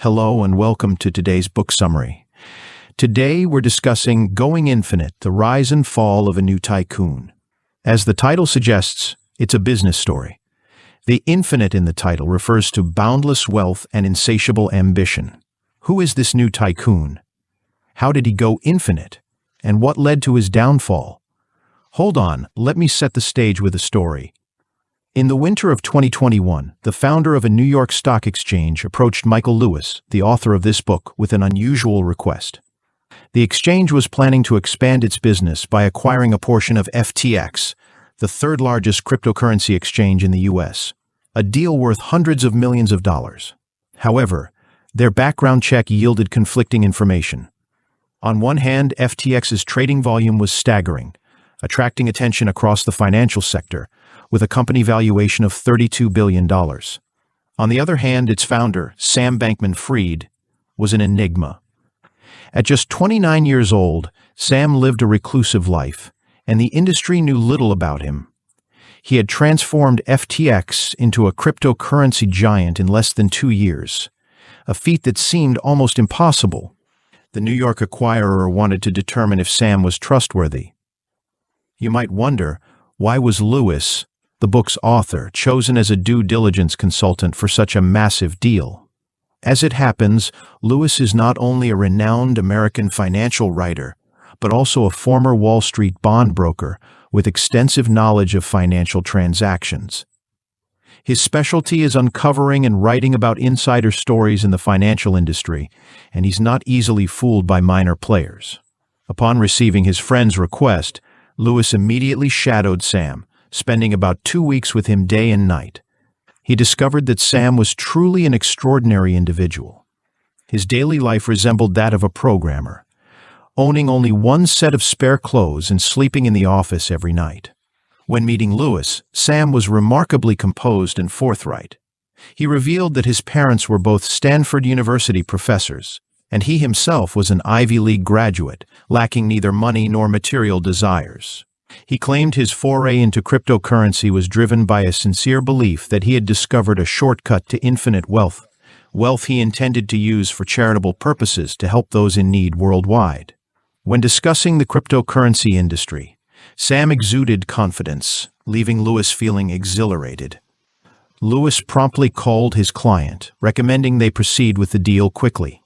Hello and welcome to today's book summary. Today we're discussing Going Infinite, the Rise and Fall of a New Tycoon. As the title suggests, it's a business story. The infinite in the title refers to boundless wealth and insatiable ambition. Who is this new tycoon? How did he go infinite? And what led to his downfall? Hold on, let me set the stage with a story. In the winter of 2021, the founder of a New York stock exchange approached Michael Lewis, the author of this book, with an unusual request. The exchange was planning to expand its business by acquiring a portion of FTX, the third largest cryptocurrency exchange in the US, a deal worth hundreds of millions of dollars. However, their background check yielded conflicting information. On one hand, FTX's trading volume was staggering, attracting attention across the financial sector, with a company valuation of $32 billion. On the other hand, its founder, Sam Bankman-Fried, was an enigma. At just 29 years old, Sam lived a reclusive life, and the industry knew little about him. He had transformed FTX into a cryptocurrency giant in less than 2 years, a feat that seemed almost impossible. The New York acquirer wanted to determine if Sam was trustworthy. You might wonder, why was Lewis, the book's author, chosen as a due diligence consultant for such a massive deal? As it happens, Lewis is not only a renowned American financial writer, but also a former Wall Street bond broker with extensive knowledge of financial transactions. His specialty is uncovering and writing about insider stories in the financial industry, and he's not easily fooled by minor players. Upon receiving his friend's request, Lewis immediately shadowed Sam, spending about 2 weeks with him day and night. He discovered that Sam was truly an extraordinary individual. His daily life resembled that of a programmer, owning only one set of spare clothes and sleeping in the office every night. When meeting Lewis, Sam was remarkably composed and forthright. He revealed that his parents were both Stanford University professors, and he himself was an Ivy League graduate, lacking neither money nor material desires. He claimed his foray into cryptocurrency was driven by a sincere belief that he had discovered a shortcut to infinite wealth, wealth he intended to use for charitable purposes to help those in need worldwide. When discussing the cryptocurrency industry, Sam exuded confidence, leaving Lewis feeling exhilarated. Lewis promptly called his client, recommending they proceed with the deal quickly.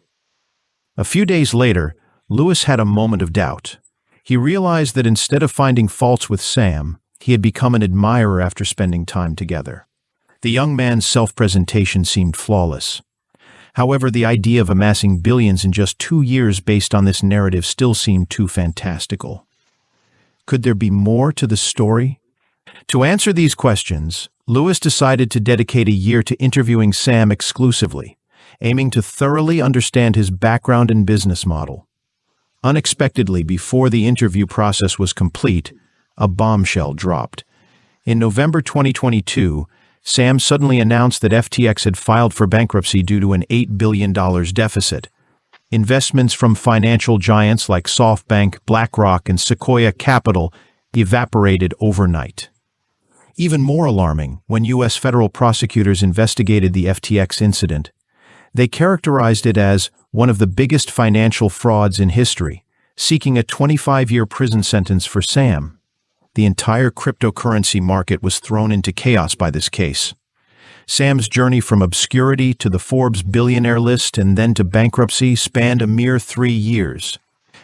A few days later, Lewis had a moment of doubt. He realized that instead of finding faults with Sam, he had become an admirer after spending time together. The young man's self-presentation seemed flawless. However, the idea of amassing billions in just 2 years based on this narrative still seemed too fantastical. Could there be more to the story? To answer these questions, Lewis decided to dedicate a year to interviewing Sam exclusively, aiming to thoroughly understand his background and business model. Unexpectedly, before the interview process was complete, a bombshell dropped. In November 2022, Sam suddenly announced that FTX had filed for bankruptcy due to an $8 billion deficit. Investments from financial giants like SoftBank, BlackRock, and Sequoia Capital evaporated overnight. Even more alarming, when U.S. federal prosecutors investigated the FTX incident, they characterized it as one of the biggest financial frauds in history, seeking a 25-year prison sentence for Sam. The entire cryptocurrency market was thrown into chaos by this case. Sam's journey from obscurity to the Forbes billionaire list and then to bankruptcy spanned a mere 3 years.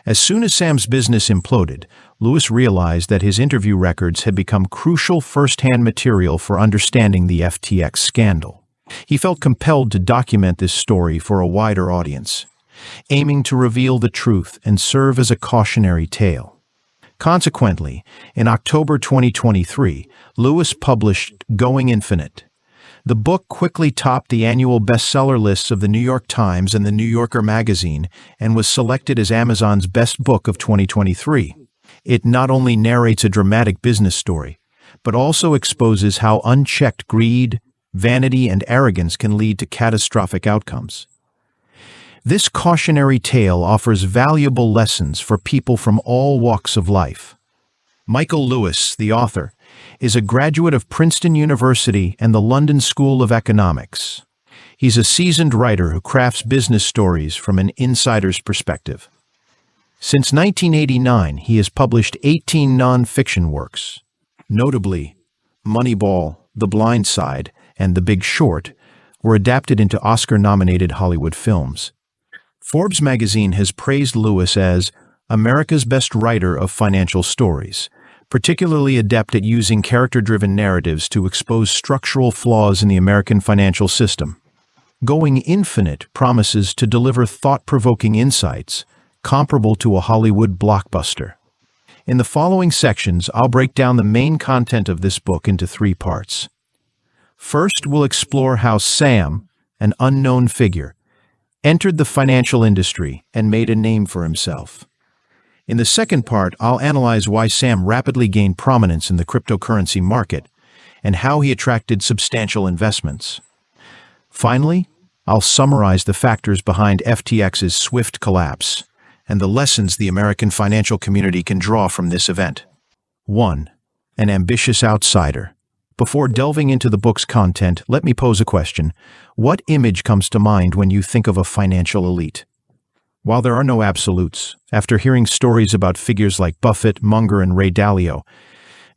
As soon as Sam's business imploded, Lewis realized that his interview records had become crucial first-hand material for understanding the FTX scandal. He felt compelled to document this story for a wider audience, aiming to reveal the truth and serve as a cautionary tale. Consequently, in October 2023, Lewis published Going Infinite. The book quickly topped the annual bestseller lists of the New York Times and the New Yorker magazine and was selected as Amazon's best book of 2023. It not only narrates a dramatic business story, but also exposes how unchecked greed, vanity, and arrogance can lead to catastrophic outcomes. This cautionary tale offers valuable lessons for people from all walks of life. Michael Lewis, the author, is a graduate of Princeton University and the London School of Economics. He's a seasoned writer who crafts business stories from an insider's perspective. Since 1989, he has published 18 non-fiction works. Notably, Moneyball, The Blind Side, and The Big Short were adapted into Oscar-nominated Hollywood films. Forbes magazine has praised Lewis as America's best writer of financial stories, particularly adept at using character-driven narratives to expose structural flaws in the American financial system. Going Infinite promises to deliver thought-provoking insights comparable to a Hollywood blockbuster. In the following sections, I'll break down the main content of this book into 3 parts. First, we'll explore how Sam, an unknown figure, entered the financial industry and made a name for himself. In the second part, I'll analyze why Sam rapidly gained prominence in the cryptocurrency market and how he attracted substantial investments. Finally, I'll summarize the factors behind FTX's swift collapse and the lessons the American financial community can draw from this event. 1. An ambitious outsider. Before delving into the book's content, let me pose a question. What image comes to mind when you think of a financial elite? While there are no absolutes, after hearing stories about figures like Buffett, Munger, and Ray Dalio,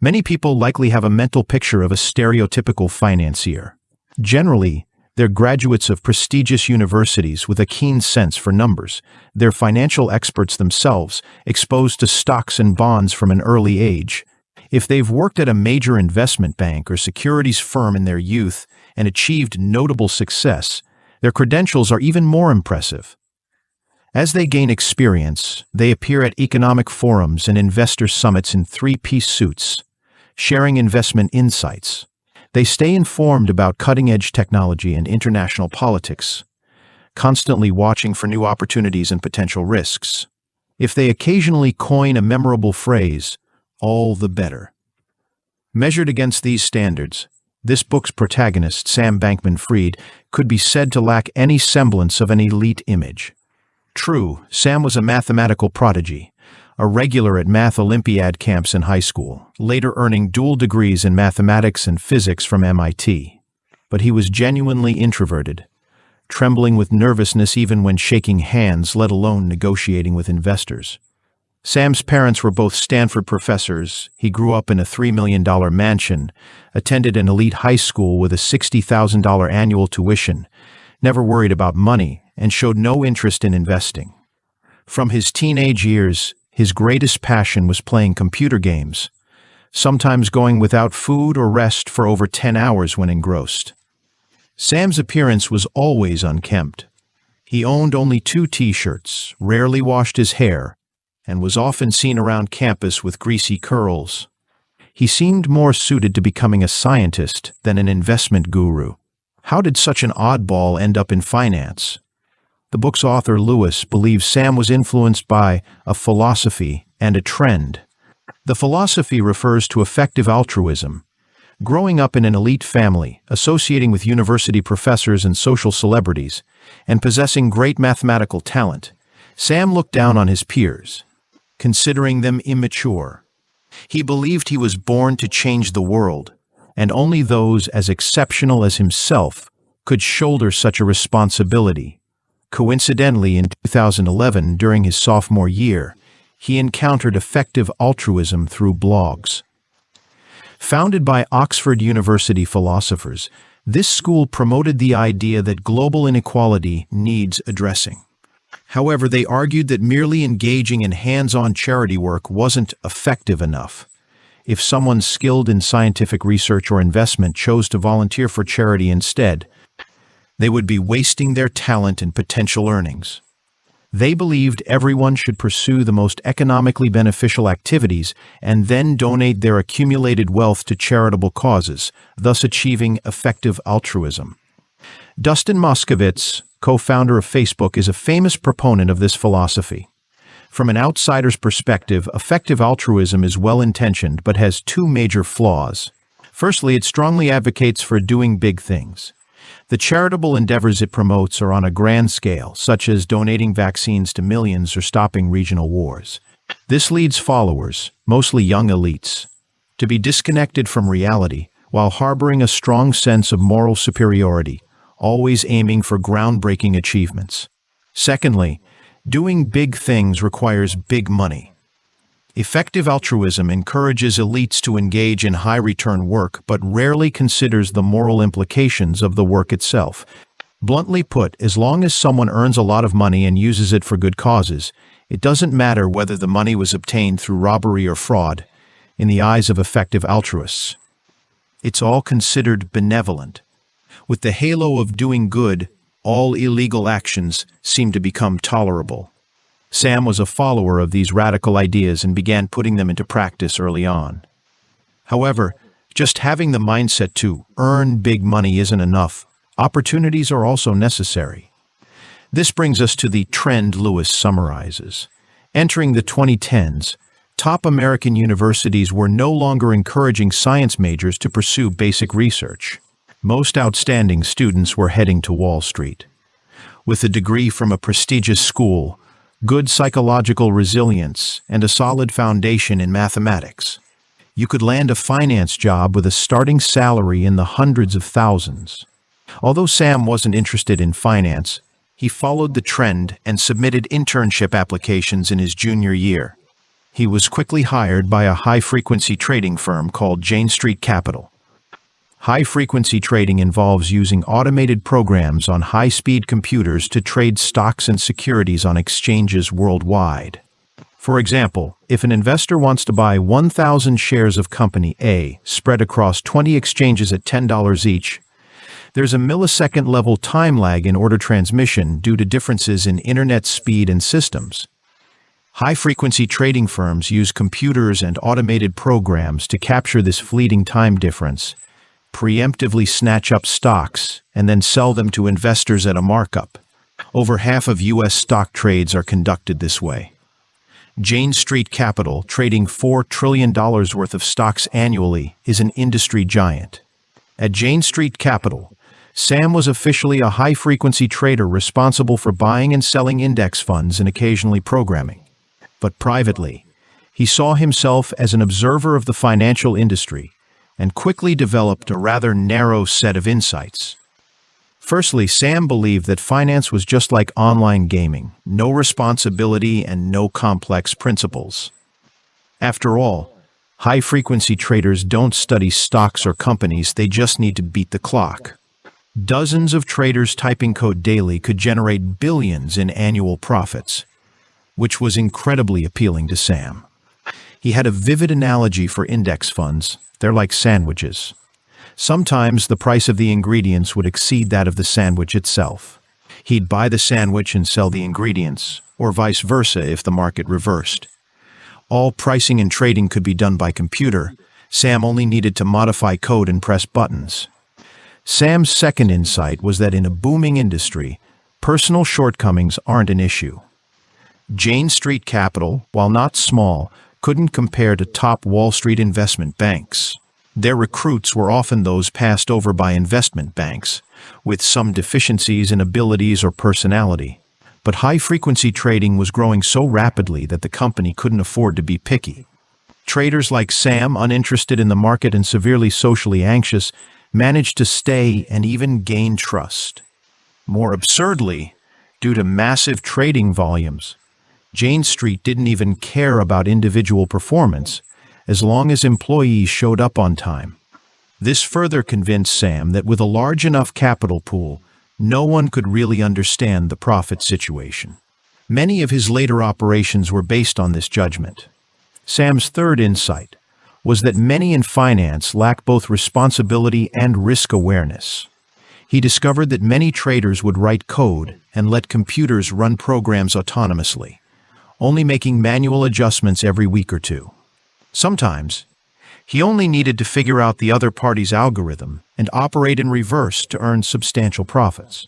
many people likely have a mental picture of a stereotypical financier. Generally, they're graduates of prestigious universities with a keen sense for numbers. They're financial experts themselves, exposed to stocks and bonds from an early age. If they've worked at a major investment bank or securities firm in their youth and achieved notable success, their credentials are even more impressive. As they gain experience, they appear at economic forums and investor summits in 3-piece suits, sharing investment insights. They stay informed about cutting-edge technology and international politics, constantly watching for new opportunities and potential risks. If they occasionally coin a memorable phrase, all the better. Measured against these standards, this book's protagonist, Sam Bankman-Fried, could be said to lack any semblance of an elite image. True, Sam was a mathematical prodigy, a regular at math Olympiad camps in high school, later earning dual degrees in mathematics and physics from MIT. But he was genuinely introverted, trembling with nervousness even when shaking hands, let alone negotiating with investors. Sam's parents were both Stanford professors. He grew up in a $3 million mansion, attended an elite high school with a $60,000 annual tuition, never worried about money, and showed no interest in investing. From his teenage years, his greatest passion was playing computer games, sometimes going without food or rest for over 10 hours when engrossed. Sam's appearance was always unkempt. He owned only 2 t-shirts, rarely washed his hair, and was often seen around campus with greasy curls. He seemed more suited to becoming a scientist than an investment guru. How did such an oddball end up in finance? The book's author, Lewis, believes Sam was influenced by a philosophy and a trend. The philosophy refers to effective altruism. Growing up in an elite family, associating with university professors and social celebrities, and possessing great mathematical talent, Sam looked down on his peers, considering them immature. He believed he was born to change the world, and only those as exceptional as himself could shoulder such a responsibility. Coincidentally, in 2011, during his sophomore year, he encountered effective altruism through blogs. Founded by Oxford University philosophers, this school promoted the idea that global inequality needs addressing. However, they argued that merely engaging in hands-on charity work wasn't effective enough. If someone skilled in scientific research or investment chose to volunteer for charity instead, they would be wasting their talent and potential earnings. They believed everyone should pursue the most economically beneficial activities and then donate their accumulated wealth to charitable causes, thus achieving effective altruism. Dustin Moskovitz, co-founder of Facebook, is a famous proponent of this philosophy. From an outsider's perspective, effective altruism is well-intentioned but has 2 major flaws. Firstly, it strongly advocates for doing big things. The charitable endeavors it promotes are on a grand scale, such as donating vaccines to millions or stopping regional wars. This leads followers, mostly young elites, to be disconnected from reality while harboring a strong sense of moral superiority, always aiming for groundbreaking achievements. Secondly, doing big things requires big money. Effective altruism encourages elites to engage in high-return work but rarely considers the moral implications of the work itself. Bluntly put, as long as someone earns a lot of money and uses it for good causes, it doesn't matter whether the money was obtained through robbery or fraud, in the eyes of effective altruists. It's all considered benevolent. With the halo of doing good, all illegal actions seem to become tolerable. Sam was a follower of these radical ideas and began putting them into practice early on. However, just having the mindset to earn big money isn't enough. Opportunities are also necessary. This brings us to the trend Lewis summarizes. Entering the 2010s, top American universities were no longer encouraging science majors to pursue basic research. Most outstanding students were heading to Wall Street. With a degree from a prestigious school, good psychological resilience, and a solid foundation in mathematics, you could land a finance job with a starting salary in the hundreds of thousands. Although Sam wasn't interested in finance, he followed the trend and submitted internship applications in his junior year. He was quickly hired by a high-frequency trading firm called Jane Street Capital. High-frequency trading involves using automated programs on high-speed computers to trade stocks and securities on exchanges worldwide. For example, if an investor wants to buy 1,000 shares of company A spread across 20 exchanges at $10 each, there's a millisecond-level time lag in order transmission due to differences in internet speed and systems. High-frequency trading firms use computers and automated programs to capture this fleeting time difference, preemptively snatch up stocks, and then sell them to investors at a markup. Over half of U.S. stock trades are conducted this way. Jane Street Capital, trading $4 trillion worth of stocks annually, is an industry giant. At Jane Street Capital, Sam was officially a high-frequency trader responsible for buying and selling index funds and occasionally programming. But privately, he saw himself as an observer of the financial industry and quickly developed a rather narrow set of insights. Firstly, Sam believed that finance was just like online gaming, no responsibility and no complex principles. After all, high-frequency traders don't study stocks or companies, they just need to beat the clock. Dozens of traders typing code daily could generate billions in annual profits, which was incredibly appealing to Sam. He had a vivid analogy for index funds. They're like sandwiches. Sometimes the price of the ingredients would exceed that of the sandwich itself. He'd buy the sandwich and sell the ingredients, or vice versa if the market reversed. All pricing and trading could be done by computer. Sam only needed to modify code and press buttons. Sam's second insight was that in a booming industry, personal shortcomings aren't an issue. Jane Street Capital, while not small, couldn't compare to top Wall Street investment banks. Their recruits were often those passed over by investment banks, with some deficiencies in abilities or personality. But high-frequency trading was growing so rapidly that the company couldn't afford to be picky. Traders like Sam, uninterested in the market and severely socially anxious, managed to stay and even gain trust. More absurdly, due to massive trading volumes, Jane Street didn't even care about individual performance as long as employees showed up on time. This further convinced Sam that with a large enough capital pool, no one could really understand the profit situation. Many of his later operations were based on this judgment. Sam's third insight was that many in finance lack both responsibility and risk awareness. He discovered that many traders would write code and let computers run programs autonomously, only making manual adjustments every week or two. Sometimes, he only needed to figure out the other party's algorithm and operate in reverse to earn substantial profits.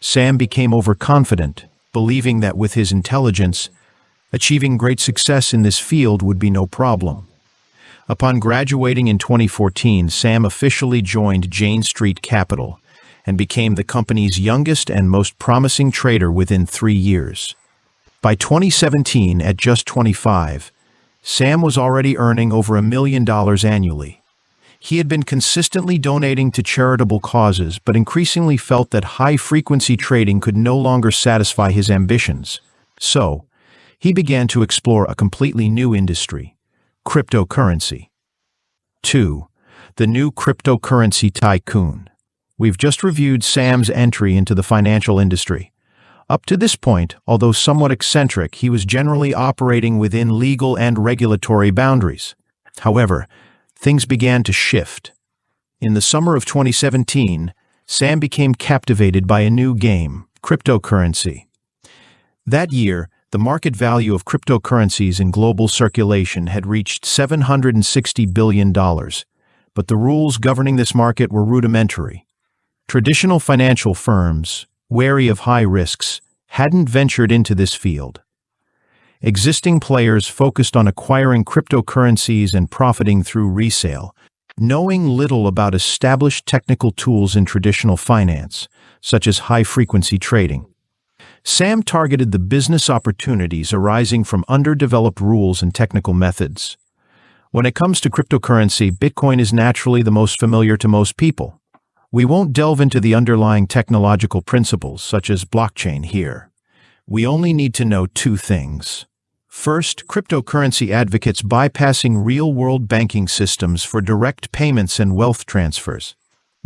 Sam became overconfident, believing that with his intelligence, achieving great success in this field would be no problem. Upon graduating in 2014, Sam officially joined Jane Street Capital and became the company's youngest and most promising trader within 3 years. By 2017, at just 25, Sam was already earning over $1 million annually. He had been consistently donating to charitable causes, but increasingly felt that high-frequency trading could no longer satisfy his ambitions. So, he began to explore a completely new industry: cryptocurrency. 2. The new cryptocurrency tycoon. We've just reviewed Sam's entry into the financial industry. Up to this point, although somewhat eccentric, he was generally operating within legal and regulatory boundaries. However, things began to shift. In the summer of 2017, Sam became captivated by a new game: cryptocurrency. That year, the market value of cryptocurrencies in global circulation had reached $760 billion, but the rules governing this market were rudimentary. Traditional financial firms, wary of high risks, hadn't ventured into this field. Existing players focused on acquiring cryptocurrencies and profiting through resale, knowing little about established technical tools in traditional finance, such as high-frequency trading. Sam targeted the business opportunities arising from underdeveloped rules and technical methods. When it comes to cryptocurrency, Bitcoin is naturally the most familiar to most people. We won't delve into the underlying technological principles, such as blockchain, here. We only need to know two things. First, cryptocurrency advocates bypassing real-world banking systems for direct payments and wealth transfers.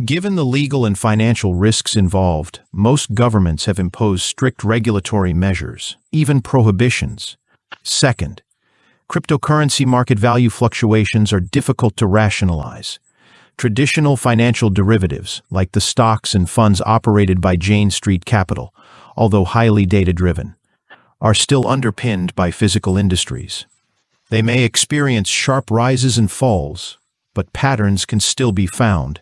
Given the legal and financial risks involved, most governments have imposed strict regulatory measures, even prohibitions. Second, cryptocurrency market value fluctuations are difficult to rationalize. Traditional financial derivatives, like the stocks and funds operated by Jane Street Capital, although highly data-driven, are still underpinned by physical industries. They may experience sharp rises and falls, but patterns can still be found.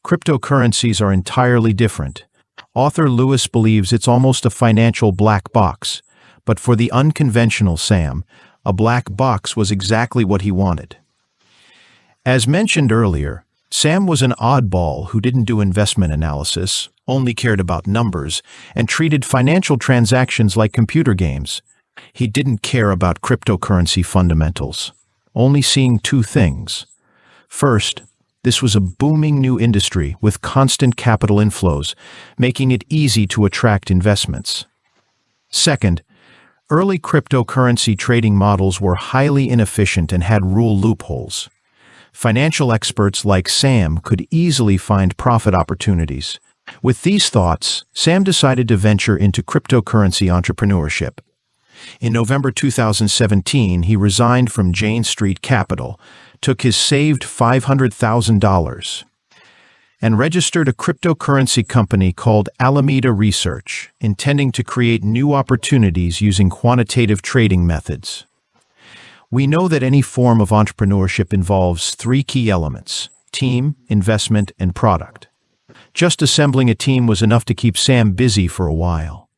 Cryptocurrencies are entirely different. Author Lewis believes it's almost a financial black box, but for the unconventional Sam, a black box was exactly what he wanted. As mentioned earlier, Sam was an oddball who didn't do investment analysis, only cared about numbers, and treated financial transactions like computer games. He didn't care about cryptocurrency fundamentals, only seeing two things. First, this was a booming new industry with constant capital inflows, making it easy to attract investments. Second, early cryptocurrency trading models were highly inefficient and had rule loopholes. Financial experts like Sam could easily find profit opportunities. With these thoughts, Sam decided to venture into cryptocurrency entrepreneurship. In November 2017, he resigned from Jane Street Capital, took his saved $500,000, and registered a cryptocurrency company called Alameda Research, intending to create new opportunities using quantitative trading methods. We know that any form of entrepreneurship involves three key elements: team, investment, and product. Just assembling a team was enough to keep Sam busy for a while.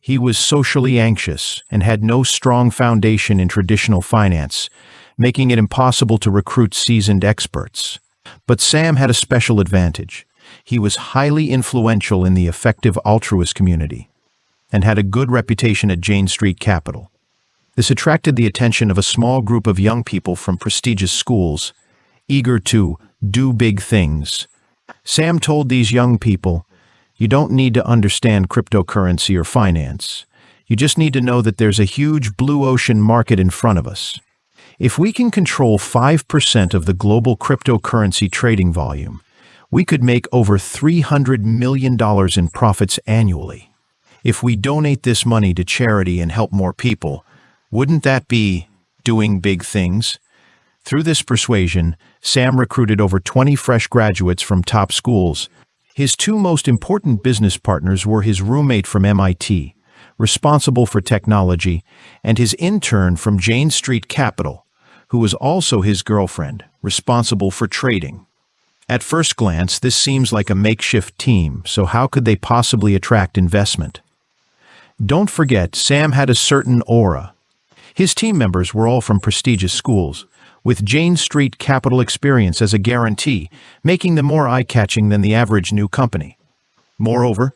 He was socially anxious and had no strong foundation in traditional finance, making it impossible to recruit seasoned experts. But Sam had a special advantage. He was highly influential in the effective altruist community and had a good reputation at Jane Street Capital. This attracted the attention of a small group of young people from prestigious schools, eager to do big things. Sam told these young people, "You don't need to understand cryptocurrency or finance. You just need to know that there's a huge blue ocean market in front of us. If we can control 5% of the global cryptocurrency trading volume, we could make over $300 million in profits annually. If we donate this money to charity and help more people, wouldn't that be doing big things?" Through this persuasion, Sam recruited over 20 fresh graduates from top schools. His two most important business partners were his roommate from MIT, responsible for technology, and his intern from Jane Street Capital, who was also his girlfriend, responsible for trading. At first glance, this seems like a makeshift team, so how could they possibly attract investment? Don't forget, Sam had a certain aura. His team members were all from prestigious schools, with Jane Street Capital experience as a guarantee, making them more eye-catching than the average new company. Moreover,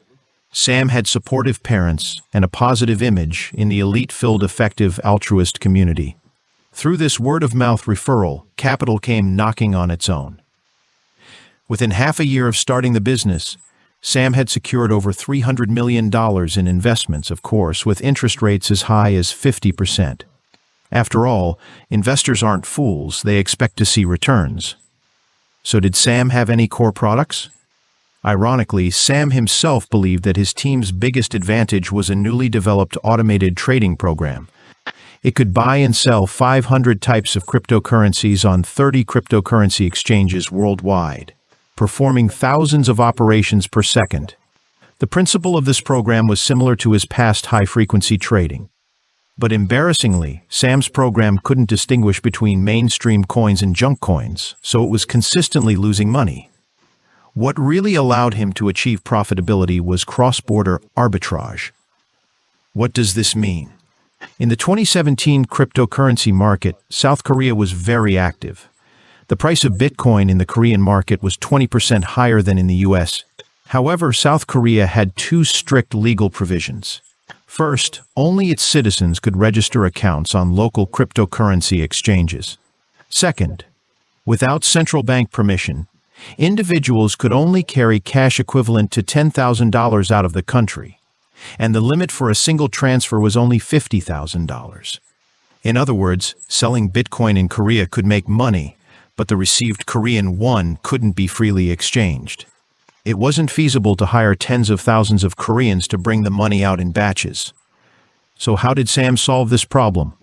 Sam had supportive parents and a positive image in the elite-filled effective altruist community. Through this word-of-mouth referral, capital came knocking on its own. Within half a year of starting the business, Sam had secured over $300 million in investments, of course, with interest rates as high as 50%. After all, investors aren't fools, they expect to see returns. So did Sam have any core products? Ironically, Sam himself believed that his team's biggest advantage was a newly developed automated trading program. It could buy and sell 500 types of cryptocurrencies on 30 cryptocurrency exchanges worldwide, performing thousands of operations per second. The principle of this program was similar to his past high-frequency trading. But embarrassingly, Sam's program couldn't distinguish between mainstream coins and junk coins, so it was consistently losing money. What really allowed him to achieve profitability was cross-border arbitrage. What does this mean? In the 2017 cryptocurrency market, South Korea was very active. The price of Bitcoin in the Korean market was 20% higher than in the US. However, South Korea had two strict legal provisions. First, only its citizens could register accounts on local cryptocurrency exchanges. Second, without central bank permission, individuals could only carry cash equivalent to $10,000 out of the country, and the limit for a single transfer was only $50,000. In other words, selling Bitcoin in Korea could make money, but the received Korean won couldn't be freely exchanged. It wasn't feasible to hire tens of thousands of Koreans to bring the money out in batches. So how did Sam solve this problem?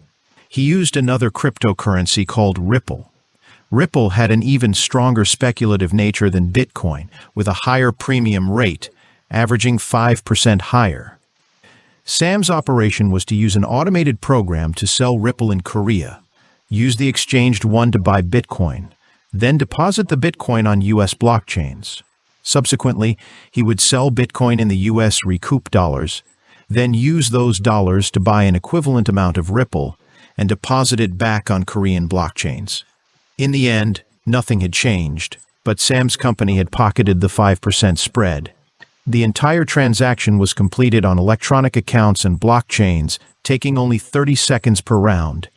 He used another cryptocurrency called Ripple. Ripple had an even stronger speculative nature than Bitcoin, with a higher premium rate, averaging 5% higher. Sam's operation was to use an automated program to sell Ripple in Korea, use the exchanged won to buy Bitcoin, then deposit the Bitcoin on US blockchains. Subsequently, he would sell Bitcoin in the US, recoup dollars, then use those dollars to buy an equivalent amount of Ripple and deposit it back on Korean blockchains. In the end, nothing had changed, but Sam's company had pocketed the 5% spread. The entire transaction was completed on electronic accounts and blockchains, taking only 30 seconds per round.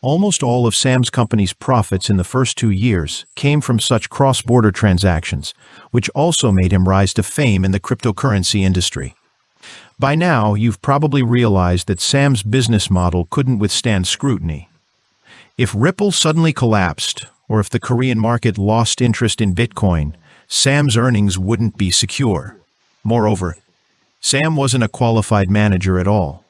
Almost all of Sam's company's profits in the first 2 years came from such cross-border transactions, which also made him rise to fame in the cryptocurrency industry. By now, you've probably realized that Sam's business model couldn't withstand scrutiny. If Ripple suddenly collapsed, or if the Korean market lost interest in Bitcoin, Sam's earnings wouldn't be secure. Moreover, Sam wasn't a qualified manager at all.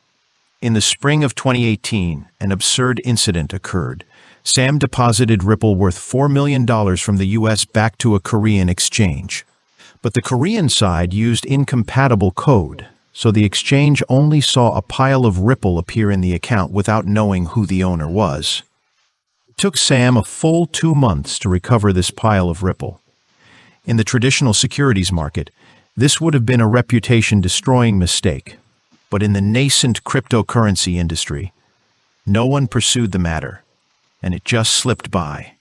In the spring of 2018, an absurd incident occurred. Sam deposited Ripple worth $4 million from the US back to a Korean exchange. But the Korean side used incompatible code, so the exchange only saw a pile of Ripple appear in the account without knowing who the owner was. It took Sam a full 2 months to recover this pile of Ripple. In the traditional securities market, this would have been a reputation-destroying mistake. But in the nascent cryptocurrency industry, no one pursued the matter, and it just slipped by.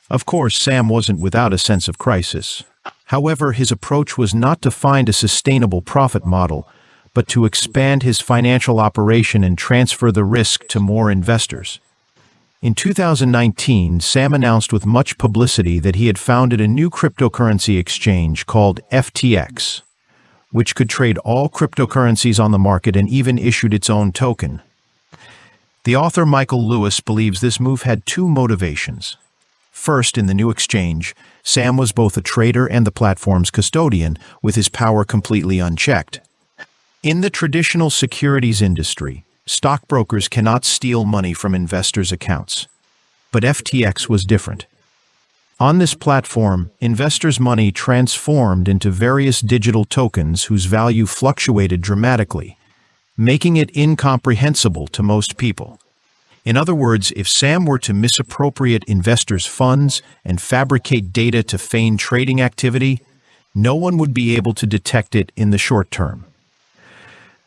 Of course, Sam wasn't without a sense of crisis. However, his approach was not to find a sustainable profit model, but to expand his financial operation and transfer the risk to more investors. In 2019, Sam announced with much publicity that he had founded a new cryptocurrency exchange called FTX, which could trade all cryptocurrencies on the market and even issued its own token. The author Michael Lewis believes this move had two motivations. First, in the new exchange, Sam was both a trader and the platform's custodian, with his power completely unchecked. In the traditional securities industry, stockbrokers cannot steal money from investors' accounts. But FTX was different. On this platform, investors' money transformed into various digital tokens whose value fluctuated dramatically, making it incomprehensible to most people. In other words, if Sam were to misappropriate investors' funds and fabricate data to feign trading activity, no one would be able to detect it in the short term.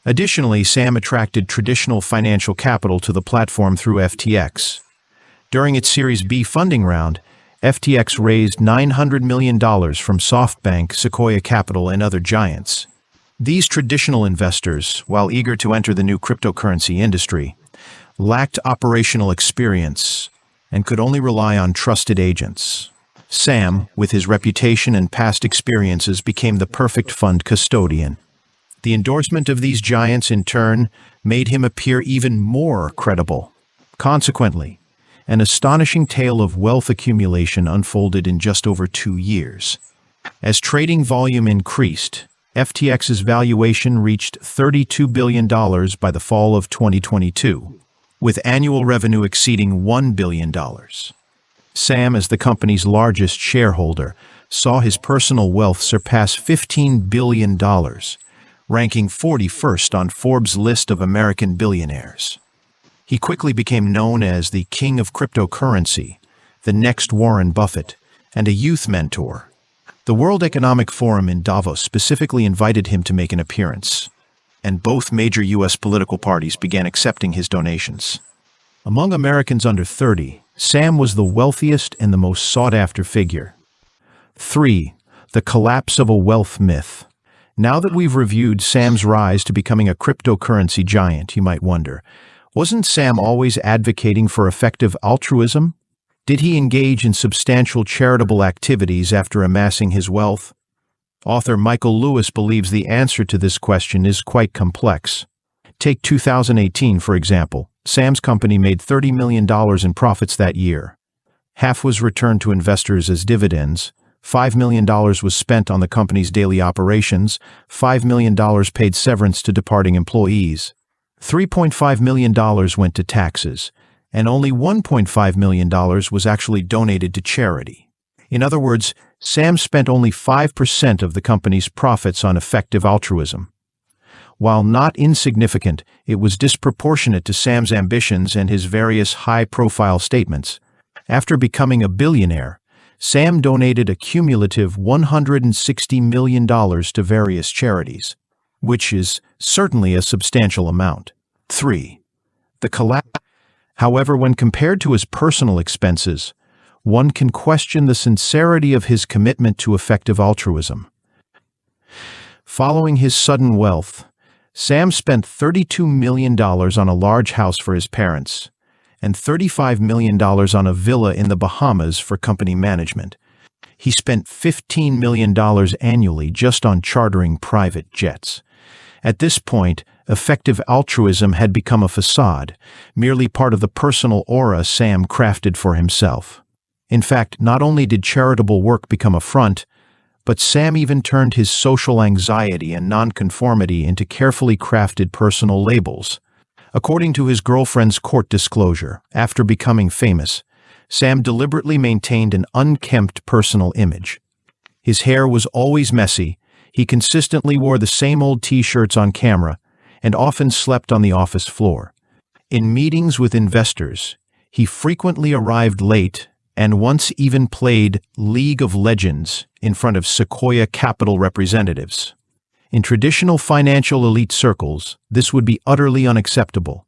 Additionally, Sam attracted traditional financial capital to the platform through FTX. During its Series B funding round, FTX raised $900 million from SoftBank, Sequoia Capital, and other giants. These traditional investors, while eager to enter the new cryptocurrency industry, lacked operational experience and could only rely on trusted agents. Sam, with his reputation and past experiences, became the perfect fund custodian. The endorsement of these giants, in turn, made him appear even more credible. Consequently, an astonishing tale of wealth accumulation unfolded in just over 2 years. As trading volume increased, FTX's valuation reached $32 billion by the fall of 2022, with annual revenue exceeding $1 billion. Sam, as the company's largest shareholder, saw his personal wealth surpass $15 billion, ranking 41st on Forbes' list of American billionaires. He quickly became known as the king of cryptocurrency, the next Warren Buffett, and a youth mentor. The World Economic Forum in Davos specifically invited him to make an appearance, and both major U.S. political parties began accepting his donations. Among Americans under 30, Sam was the wealthiest and the most sought-after figure. 3. The collapse of a wealth myth. Now that we've reviewed Sam's rise to becoming a cryptocurrency giant, you might wonder, wasn't Sam always advocating for effective altruism? Did he engage in substantial charitable activities after amassing his wealth? Author Michael Lewis believes the answer to this question is quite complex. Take 2018, for example. Sam's company made $30 million in profits that year. Half was returned to investors as dividends, $5 million was spent on the company's daily operations, $5 million paid severance to departing employees, $3.5 million went to taxes, and only $1.5 million was actually donated to charity. In other words, Sam spent only 5% of the company's profits on effective altruism. While not insignificant, it was disproportionate to Sam's ambitions and his various high-profile statements. After becoming a billionaire, Sam donated a cumulative $160 million to various charities, which is certainly a substantial amount. 3. The collapse. However, when compared to his personal expenses, one can question the sincerity of his commitment to effective altruism. Following his sudden wealth, Sam spent $32 million on a large house for his parents and $35 million on a villa in the Bahamas for company management. He spent $15 million annually just on chartering private jets. At this point, effective altruism had become a facade, merely part of the personal aura Sam crafted for himself. In fact, not only did charitable work become a front, but Sam even turned his social anxiety and nonconformity into carefully crafted personal labels. According to his girlfriend's court disclosure, after becoming famous, Sam deliberately maintained an unkempt personal image. His hair was always messy, he consistently wore the same old t-shirts on camera, and often slept on the office floor. In meetings with investors, he frequently arrived late and once even played League of Legends in front of Sequoia Capital representatives. In traditional financial elite circles, this would be utterly unacceptable.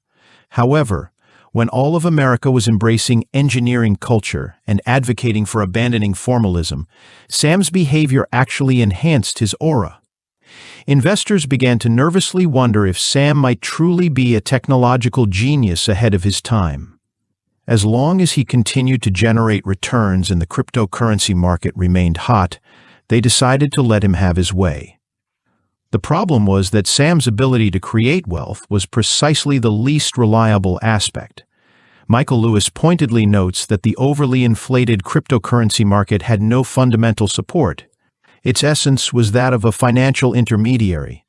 However, when all of America was embracing engineering culture and advocating for abandoning formalism, Sam's behavior actually enhanced his aura. Investors began to nervously wonder if Sam might truly be a technological genius ahead of his time. As long as he continued to generate returns and the cryptocurrency market remained hot, they decided to let him have his way. The problem was that Sam's ability to create wealth was precisely the least reliable aspect. Michael Lewis pointedly notes that the overly inflated cryptocurrency market had no fundamental support. Its essence was that of a financial intermediary,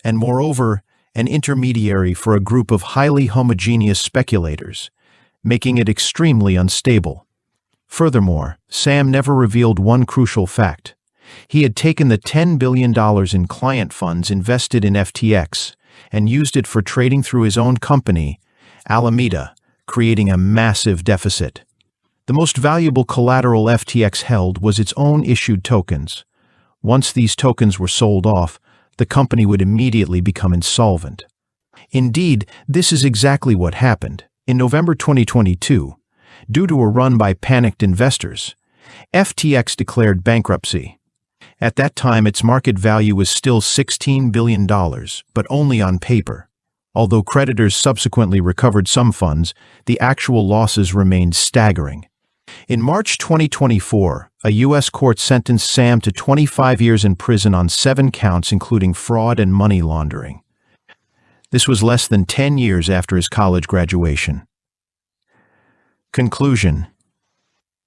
and moreover, an intermediary for a group of highly homogeneous speculators, making it extremely unstable. Furthermore, Sam never revealed one crucial fact. He had taken the $10 billion in client funds invested in FTX and used it for trading through his own company, Alameda, creating a massive deficit. The most valuable collateral FTX held was its own issued tokens. Once these tokens were sold off, the company would immediately become insolvent. Indeed, this is exactly what happened. In November 2022, due to a run by panicked investors, FTX declared bankruptcy. At that time, its market value was still $16 billion, but only on paper. Although creditors subsequently recovered some funds, the actual losses remained staggering. In March 2024, A U.S. court sentenced Sam to 25 years in prison on 7 counts, including fraud and money laundering. This was less than 10 years after his college graduation. Conclusion.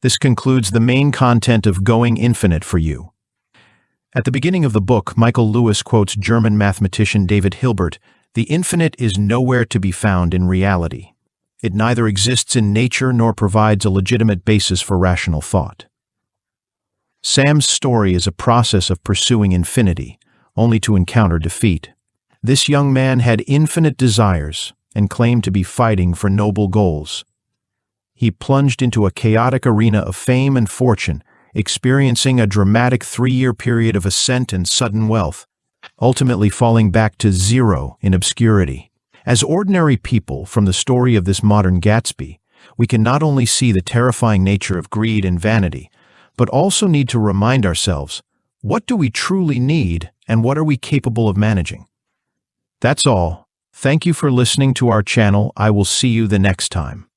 This concludes the main content of Going Infinite for you. At the beginning of the book, Michael Lewis quotes German mathematician David Hilbert, "The infinite is nowhere to be found in reality. It neither exists in nature nor provides a legitimate basis for rational thought." Sam's story is a process of pursuing infinity, only to encounter defeat. This young man had infinite desires and claimed to be fighting for noble goals. He plunged into a chaotic arena of fame and fortune, experiencing a dramatic 3-year period of ascent and sudden wealth, ultimately falling back to zero in obscurity. As ordinary people, from the story of this modern Gatsby, we can not only see the terrifying nature of greed and vanity, but also need to remind ourselves, what do we truly need and what are we capable of managing? That's all. Thank you for listening to our channel. I will see you the next time.